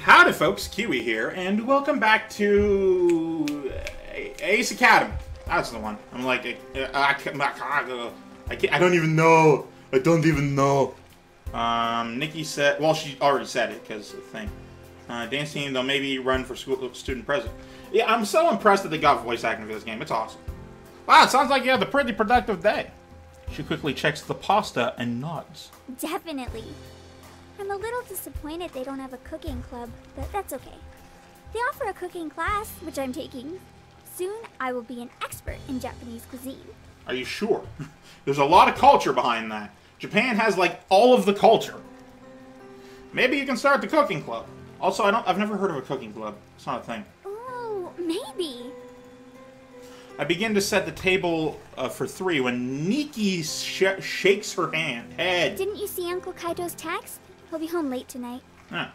Howdy folks, Keywii here, and welcome back to Ace Academy. That's the one. I'm like, I don't even know. I don't even know. Nikki said, well, she already said it, because the thing. Dance team, they'll maybe run for school student president. Yeah, I'm so impressed that they got voice acting for this game. It's awesome. Wow, it sounds like you had a pretty productive day. She quickly checks the pasta and nods. Definitely. I'm a little disappointed they don't have a cooking club, but that's okay. They offer a cooking class, which I'm taking. Soon, I will be an expert in Japanese cuisine. Are you sure? There's a lot of culture behind that. Japan has, like, all of the culture. Maybe you can start the cooking club. Also, I've never heard of a cooking club. It's not a thing. Oh, maybe. I begin to set the table for 3 when Nikki shakes her head. Didn't you see Uncle Kaito's text? He'll be home late tonight. Huh.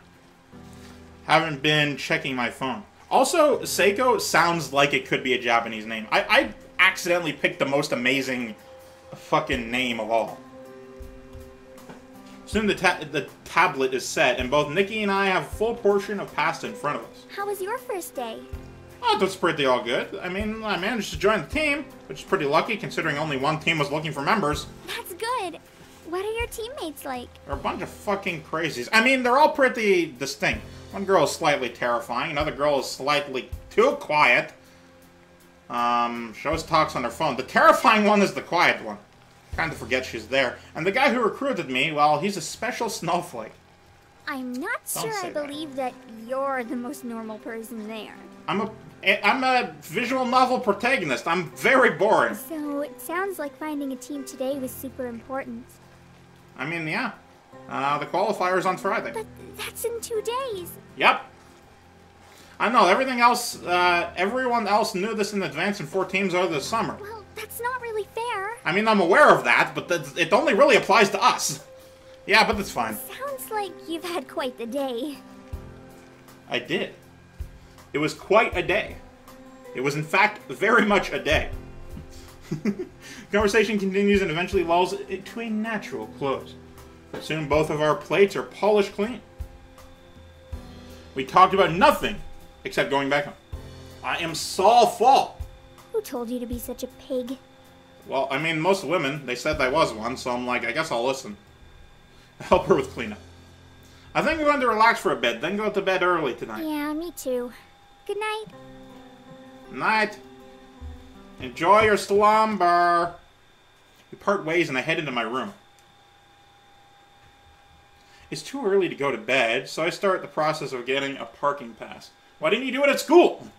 Haven't been checking my phone. Also, Seiko sounds like it could be a Japanese name. I accidentally picked the most amazing fucking name of all. Soon the tablet is set, and both Nikki and I have a full portion of pasta in front of us. How was your first day? Oh, that's pretty all good. I mean, I managed to join the team, which is pretty lucky considering only one team was looking for members. That's good. What are your teammates like? They're a bunch of fucking crazies. I mean, they're all pretty distinct. One girl is slightly terrifying, another girl is slightly too quiet. She always talks on her phone. The terrifying one is the quiet one. Kind of forget she's there. And the guy who recruited me, well, he's a special snowflake. I'm not sure I believe that you're the most normal person there. I'm a visual novel protagonist. I'm very boring. So it sounds like finding a team today was super important. I mean, yeah. The qualifier's on Friday. But that's in 2 days. Yep. I know, everything else, everyone else knew this in advance in 4 teams over the summer. Well, that's not really fair. I mean, I'm aware of that, but it only really applies to us. Yeah, but that's fine. Sounds like you've had quite the day. I did. It was quite a day. It was, in fact, very much a day. Conversation continues and eventually lulls it to a natural close. Soon both of our plates are polished clean. We talked about nothing except going back home. I am so full. Who told you to be such a pig? Well, I mean, most women, they said I was one, so I'm like, I guess I'll listen. Help her with cleanup. I think I'm going to relax for a bit, then go to bed early tonight. Yeah, me too. Good night. Night. Enjoy your slumber. We part ways and I head into my room. It's too early to go to bed, so I start the process of getting a parking pass. Why didn't you do it at school?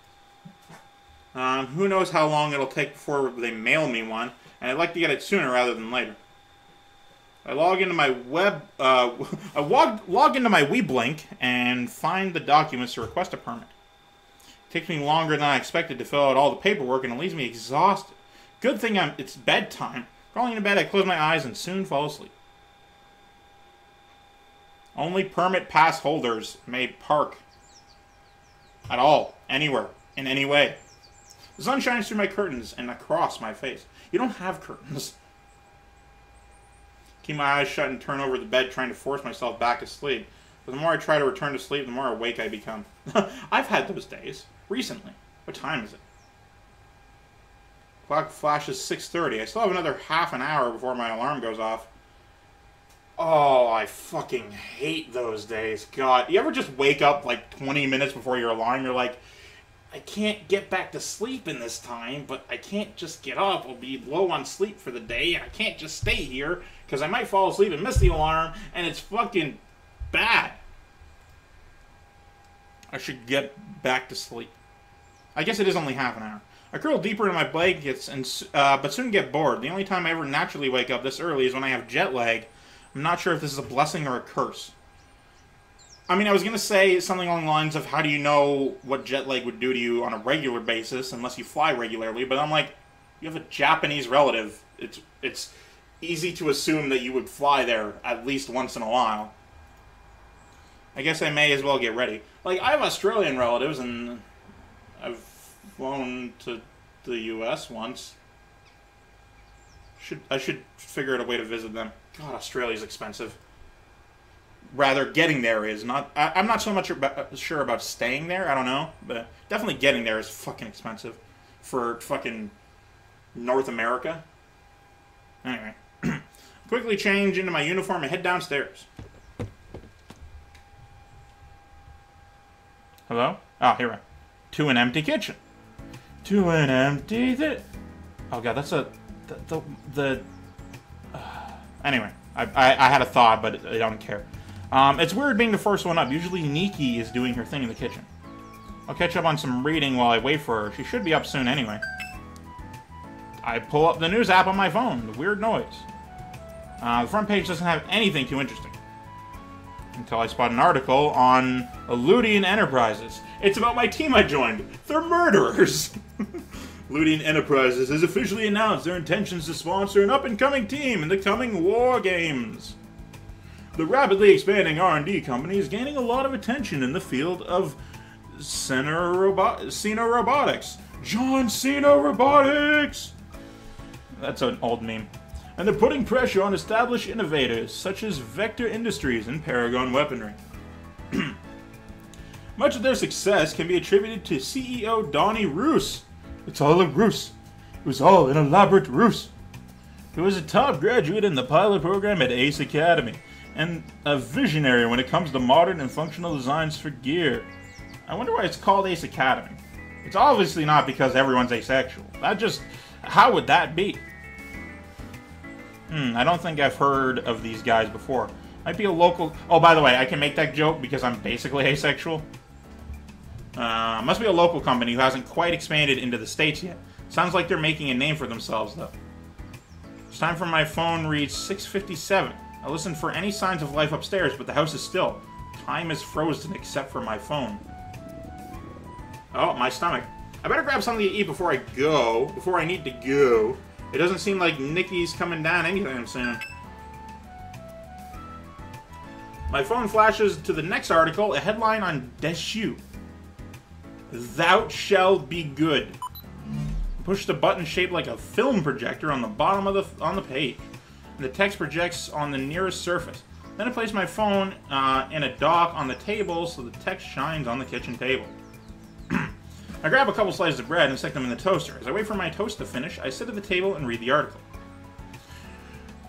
Who knows how long it'll take before they mail me one, and I'd like to get it sooner rather than later. I log into my log into my WeBlink and find the documents to request a permit. It takes me longer than I expected to fill out all the paperwork, and it leaves me exhausted. Good thing it's bedtime. Crawling into bed, I close my eyes and soon fall asleep. Only permit pass holders may park at all, anywhere, in any way. The sun shines through my curtains and across my face. You don't have curtains. Keep my eyes shut and turn over the bed, trying to force myself back to sleep. But the more I try to return to sleep, the more awake I become. I've had those days. Recently. What time is it? Clock flashes 6:30. I still have another half an hour before my alarm goes off. Oh, I fucking hate those days. God, you ever just wake up like 20 minutes before your alarm? You're like, I can't get back to sleep in this time, but I can't just get up. I'll be low on sleep for the day, and I can't just stay here, because I might fall asleep and miss the alarm, and it's fucking bad. I should get back to sleep. I guess it is only half an hour. I curl deeper into my blankets, but soon get bored. The only time I ever naturally wake up this early is when I have jet lag. I'm not sure if this is a blessing or a curse. I mean, I was going to say something along the lines of how do you know what jet lag would do to you on a regular basis unless you fly regularly, but I'm like, you have a Japanese relative. It's easy to assume that you would fly there at least once in a while. I guess I may as well get ready. Like, I have Australian relatives, and I've flown to the US once. I should figure out a way to visit them. God, Australia's expensive. Rather, getting there is not. I'm not so much sure about staying there. I don't know, but definitely getting there is fucking expensive for fucking North America. Anyway, quickly change into my uniform and head downstairs. Hello? Oh, here we are. To an empty kitchen. To an empty... Oh, God, that's a... Anyway, I had a thought, but I don't care. It's weird being the first one up. Usually Nikki is doing her thing in the kitchen. I'll catch up on some reading while I wait for her. She should be up soon anyway. I pull up the news app on my phone. The weird noise. The front page doesn't have anything too interesting. Until I spot an article on Illustrious Enterprises. It's about my team I joined. They're murderers. Illustrious Enterprises has officially announced their intentions to sponsor an up-and-coming team in the coming War Games. The rapidly expanding R&D company is gaining a lot of attention in the field of Cena Robotics. John Cena Robotics! That's an old meme. And they're putting pressure on established innovators such as Vector Industries and Paragon Weaponry. Much of their success can be attributed to CEO Donnie Roos. It's all a ruse. It was all an elaborate ruse. He was a top graduate in the pilot program at Ace Academy, and a visionary when it comes to modern and functional designs for gear. I wonder why it's called Ace Academy. It's obviously not because everyone's asexual. How would that be? I don't think I've heard of these guys before. Might be a local... Oh, by the way, I can make that joke because I'm basically asexual. Must be a local company who hasn't quite expanded into the States yet. Sounds like they're making a name for themselves, though. It's time for my phone reads 6:57. I listened for any signs of life upstairs, but the house is still. Time is frozen except for my phone. Oh, my stomach. I better grab something to eat before I go. Before I need to go. It doesn't seem like Nikki's coming down anytime soon. My phone flashes to the next article, a headline on Deshu. Thou shalt be good. Push the button shaped like a film projector on the bottom of the page. And the text projects on the nearest surface. Then I place my phone in a dock on the table so the text shines on the kitchen table. I grab a couple slices of bread and stick them in the toaster. As I wait for my toast to finish, I sit at the table and read the article.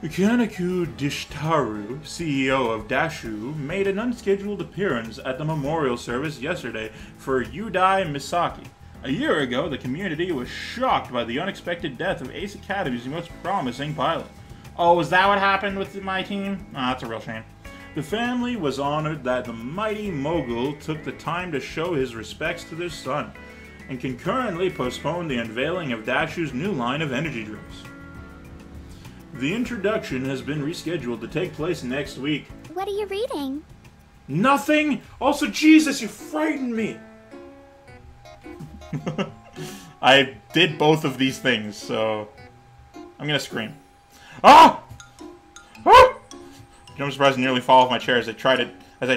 Kanaku Dishtaru, CEO of Dashu, made an unscheduled appearance at the memorial service yesterday for Yudai Misaki. A year ago, the community was shocked by the unexpected death of Ace Academy's most promising pilot. Oh, is that what happened with my team? Oh, that's a real shame. The family was honored that the mighty mogul took the time to show his respects to their son, and concurrently postponed the unveiling of Dashu's new line of energy drinks. The introduction has been rescheduled to take place next week. What are you reading? Nothing! Also, Jesus, you frightened me! I did both of these things, so I'm gonna scream. Ah! Ah! I'm surprised I nearly fall off my chair as I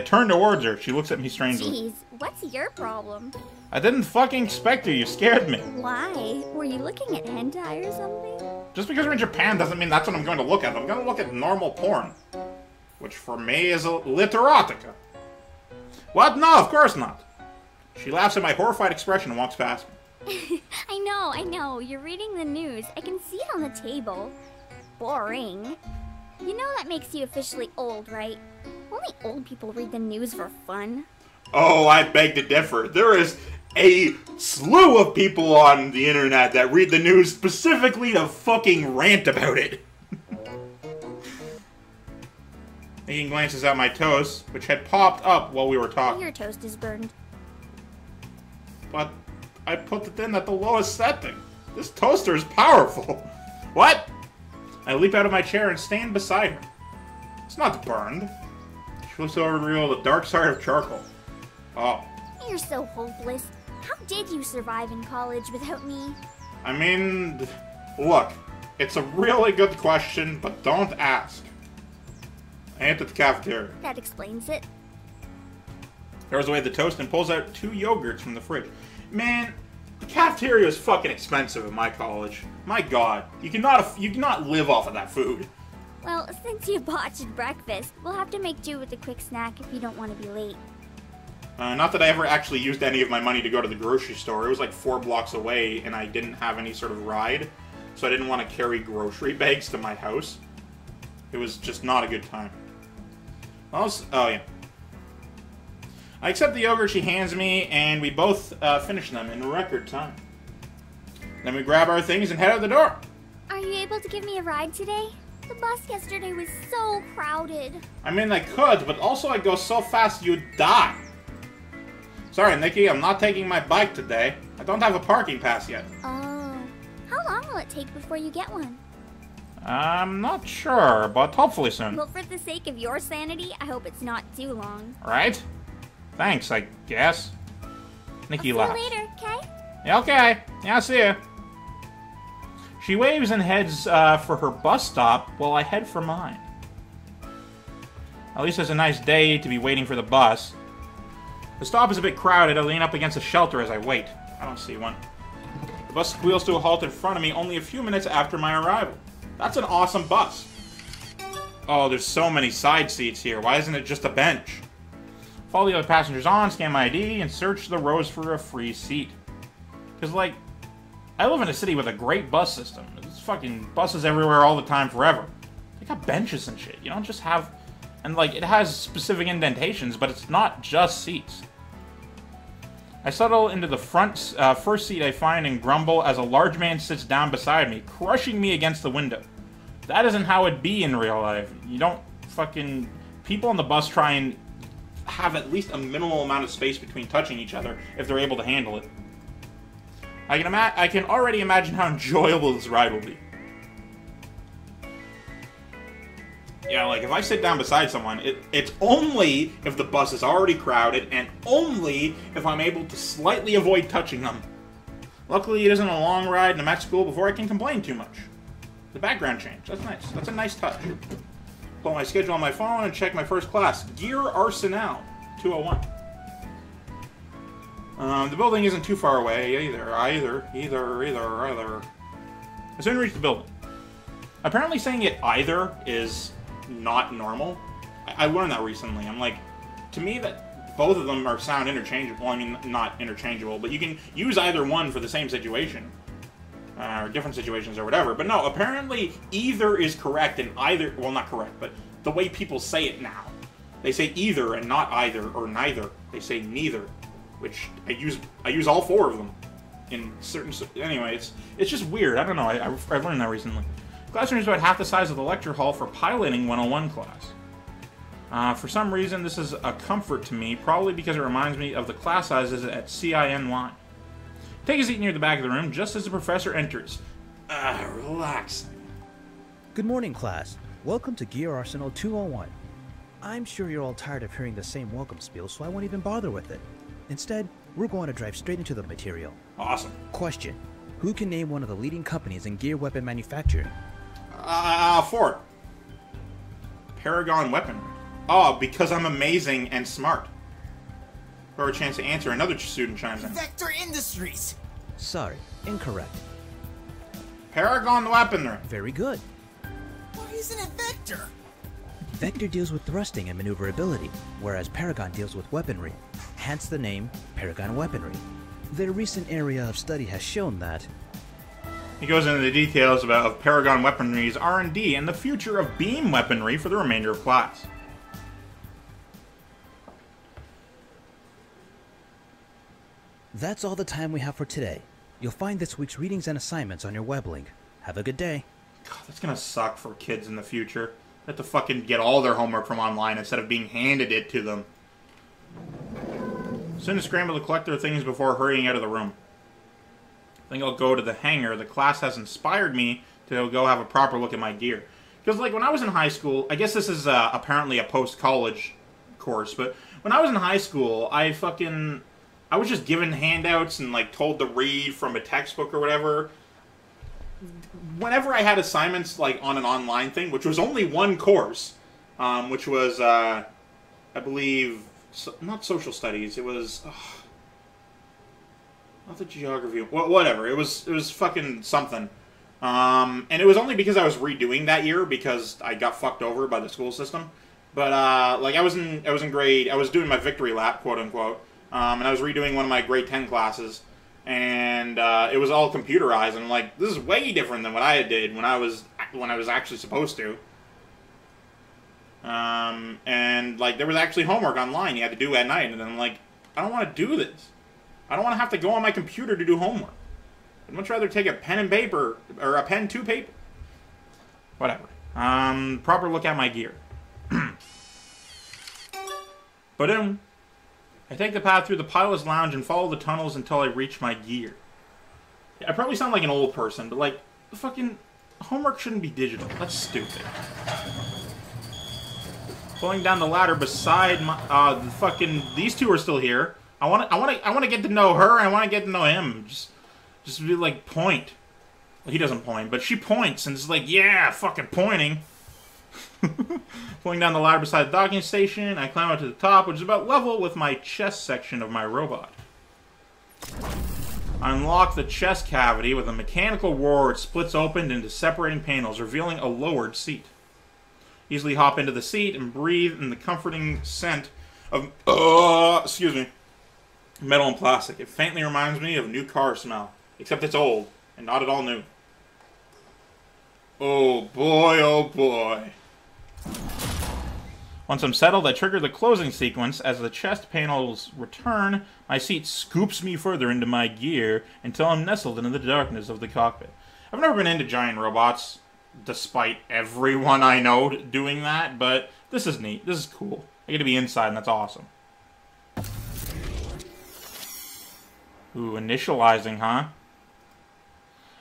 turn towards her. She looks at me strangely. Jeez, what's your problem? I didn't fucking expect you. You scared me. Why? Were you looking at hentai or something? Just because we're in Japan doesn't mean that's what I'm going to look at. I'm going to look at normal porn. Which for me is a literatica. What? No, of course not. She laughs at my horrified expression and walks past me. I know. You're reading the news. I can see it on the table. Boring. You know that makes you officially old, right? Only old people read the news for fun. Oh, I beg to differ. There is a slew of people on the internet that read the news specifically to fucking rant about it. Making glances at my toast, which had popped up while we were talking. Your toast is burned. But I put it in at the lowest setting. This toaster is powerful. What? I leap out of my chair and stand beside her. It's not burned. She looks over to reveal the dark side of charcoal. Oh. You're so hopeless. How did you survive in college without me? I mean, look, it's a really good question, but don't ask. I ate at the cafeteria. That explains it. Throws away the toast and pulls out 2 yogurts from the fridge. Man, the cafeteria is fucking expensive at my college. My God, you cannot live off of that food. Well, since you botched breakfast, we'll have to make do with a quick snack if you don't want to be late. Not that I ever actually used any of my money to go to the grocery store. It was like 4 blocks away, and I didn't have any sort of ride, so I didn't want to carry grocery bags to my house. It was just not a good time. Oh, yeah. I accept the yogurt she hands me, and we both finish them in record time. Then we grab our things and head out the door. Are you able to give me a ride today? The bus yesterday was so crowded. I mean, I could, but also I go so fast you'd die. Sorry, Nikki, I'm not taking my bike today. I don't have a parking pass yet. Oh. How long will it take before you get one? I'm not sure, but hopefully soon. Well, for the sake of your sanity, I hope it's not too long. Right? Thanks, I guess. Nikki laughs. See you later, okay? Yeah, okay. Yeah, I'll see you. She waves and heads for her bus stop while I head for mine. At least it's a nice day to be waiting for the bus. The stop is a bit crowded. I lean up against a shelter as I wait. I don't see one. The bus squeals to a halt in front of me only a few minutes after my arrival. That's an awesome bus. Oh, there's so many side seats here. Why isn't it just a bench? Follow the other passengers on, scan my ID, and search the rows for a free seat. Because, like, I live in a city with a great bus system. There's fucking buses everywhere all the time forever. They got benches and shit. You don't just have... And, like, it has specific indentations, but it's not just seats. I settle into the first seat I find and grumble as a large man sits down beside me, crushing me against the window. That isn't how it'd be in real life. You don't fucking... People on the bus try and have at least a minimal amount of space between touching each other if they're able to handle it. I can already imagine how enjoyable this ride will be. Yeah, like, if I sit down beside someone, it's only if the bus is already crowded, and only if I'm able to slightly avoid touching them. Luckily, it isn't a long ride, and I'm at school before I can complain too much. The background change, that's nice. That's a nice touch. Pull my schedule on my phone and check my first class. Gear Arsenal, 201. The building isn't too far away, either. I soon reach the building. Apparently saying it either is not normal. I learned that recently. I'm like, to me that both of them sound interchangeable. Well, I mean, not interchangeable, but you can use either one for the same situation. Or different situations or whatever. But no, apparently either is correct and either, well, not correct, but the way people say it now. They say either and not either or neither. They say neither, which I use all 4 of them in certain, anyway, it's just weird. I don't know. I learned that recently. Classroom is about half the size of the lecture hall for piloting 101 class. For some reason, this is a comfort to me, probably because it reminds me of the class sizes at CINY. Take a seat near the back of the room just as the professor enters. Relaxing. Good morning, class. Welcome to Gear Arsenal 201. I'm sure you're all tired of hearing the same welcome spiel, so I won't even bother with it. Instead, we're going to drive straight into the material. Awesome. Question. Who can name one of the leading companies in gear weapon manufacturing? 4. Paragon Weaponry. Oh, because I'm amazing and smart. For a chance to answer, another student chimes in. Vector Industries! Sorry, incorrect. Paragon Weaponry. Very good. Why isn't it Vector? Vector deals with thrusting and maneuverability, whereas Paragon deals with weaponry, hence the name Paragon Weaponry. Their recent area of study has shown that... He goes into the details of Paragon Weaponry's R&D and the future of beam weaponry for the remainder of class. That's all the time we have for today. You'll find this week's readings and assignments on your web link. Have a good day. God, that's gonna suck for kids in the future. They have to fucking get all their homework from online instead of being handed it to them. Soon to scramble to collect their things before hurrying out of the room. I think I'll go to the hangar. The class has inspired me to go have a proper look at my gear. Because, like, when I was in high school, I guess this is apparently a post-college course, but when I was in high school, I was just given handouts and, like, told to read from a textbook or whatever. Whenever I had assignments, like, on an online thing, which was only one course, which was, I believe, not social studies, it was, not the geography, whatever, it was fucking something. And it was only because I was redoing that year because I got fucked over by the school system. But like I was in grade, I was doing my victory lap, quote unquote, and I was redoing one of my grade 10 classes, and it was all computerized. And I'm like, this is way different than what I did when I was actually supposed to. And like there was actually homework online you had to do at night, and then I'm like, I don't want to do this. I don't want to have to go on my computer to do homework. I'd much rather take a pen and paper, or a pen to paper. Whatever. Proper look at my gear. Ba-doom. I take the path through the pilot's lounge and follow the tunnels until I reach my gear. I probably sound like an old person, but like, fucking homework shouldn't be digital. That's stupid. Pulling down the ladder beside my, these two are still here. I want to get to know her, and I want to get to know him. Just be like, point. Well, he doesn't point, but she points, and it's like, yeah, fucking pointing. Pulling down the ladder beside the docking station, I climb up to the top, which is about level with my chest section of my robot. I unlock the chest cavity with a mechanical roar. It splits open into separating panels, revealing a lowered seat. Easily hop into the seat and breathe in the comforting scent of, metal and plastic. It faintly reminds me of new car smell, except it's old and not at all new. Oh boy, oh boy. Once I'm settled, I trigger the closing sequence. As the chest panels return, my seat scoops me further into my gear until I'm nestled into the darkness of the cockpit. I've never been into giant robots, despite everyone I know doing that, but this is neat. This is cool. I get to be inside, and that's awesome. Ooh, initializing, huh?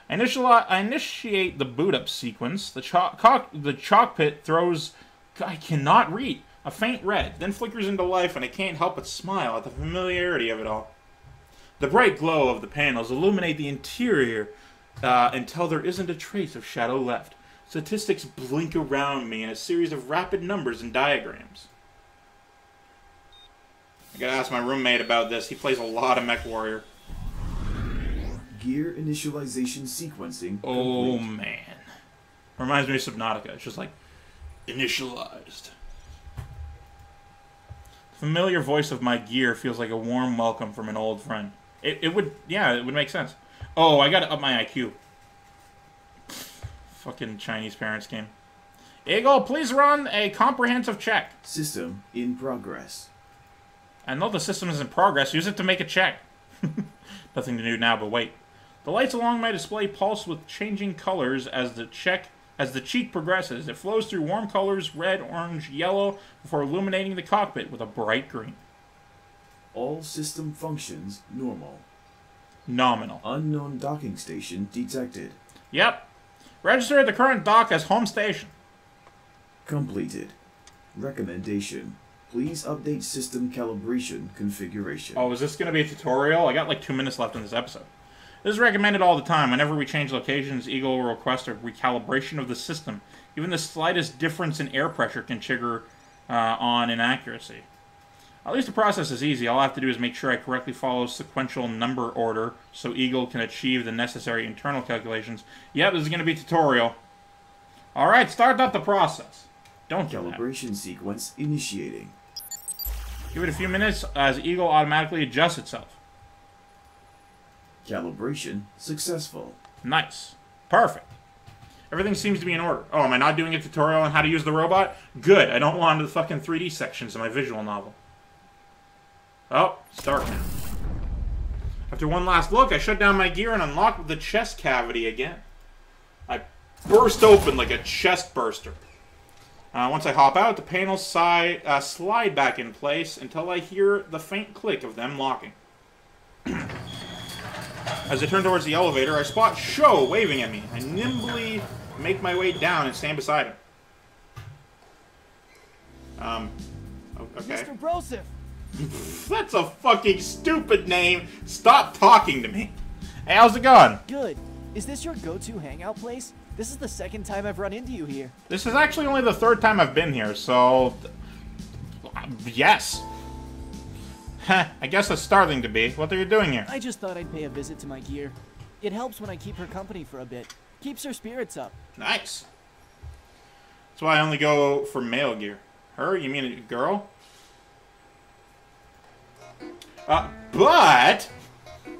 I initiate the boot-up sequence. The cockpit throws... I cannot read. A faint red, then flickers into life, and I can't help but smile at the familiarity of it all. The bright glow of the panels illuminate the interior until there isn't a trace of shadow left. Statistics blink around me in a series of rapid numbers and diagrams. I gotta ask my roommate about this. He plays a lot of MechWarrior. Gear initialization sequencing. Oh, complete. man. Reminds me of Subnautica. It's just like, initialized. The familiar voice of my gear feels like a warm welcome from an old friend. It would make sense. Oh, I gotta up my IQ. Fucking Chinese parents game. Eagle, please run a comprehensive check. System in progress. I know the system is in progress. Use it to make a check. Nothing to do now but wait. The lights along my display pulse with changing colors as the cheek progresses. It flows through warm colors, red, orange, yellow, before illuminating the cockpit with a bright green. All system functions normal. Nominal. Unknown docking station detected. Yep. Register at the current dock as home station. Completed. Recommendation. Please update system calibration configuration. Oh, is this going to be a tutorial? I got like 2 minutes left in this episode. This is recommended all the time. Whenever we change locations, Eagle will request a recalibration of the system. Even the slightest difference in air pressure can trigger on inaccuracy. At least the process is easy. All I have to do is make sure I correctly follow sequential number order so Eagle can achieve the necessary internal calculations. Yep, this is going to be a tutorial. Alright, start up the process. Don't do that. Calibration sequence initiating. Give it a few minutes as Eagle automatically adjusts itself. Calibration successful. Nice. Perfect. Everything seems to be in order. Oh, am I not doing a tutorial on how to use the robot? Good. I don't want to the fucking 3D sections of my visual novel. Oh, it's dark now. After one last look, I shut down my gear and unlock the chest cavity again. I burst open like a chest burster. Once I hop out, the panels slide back in place until I hear the faint click of them locking. As I turn towards the elevator, I spot Sho waving at me. I nimbly make my way down and stand beside him. Okay. Mr. Broseph! That's a fucking stupid name. Stop talking to me. Hey, how's it going? Good. Is this your go-to hangout place? This is the second time I've run into you here. This is actually only the third time I've been here, so... yes. Heh, I guess that's starting to be. What are you doing here? I just thought I'd pay a visit to my gear. It helps when I keep her company for a bit. Keeps her spirits up. Nice. That's why I only go for male gear. Her? You mean a girl? But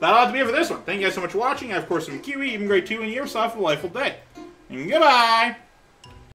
that'll have to be it for this one. Thank you guys so much for watching. I, of course, am Keywii. Even great too, and you have yourself a delightful day. And goodbye!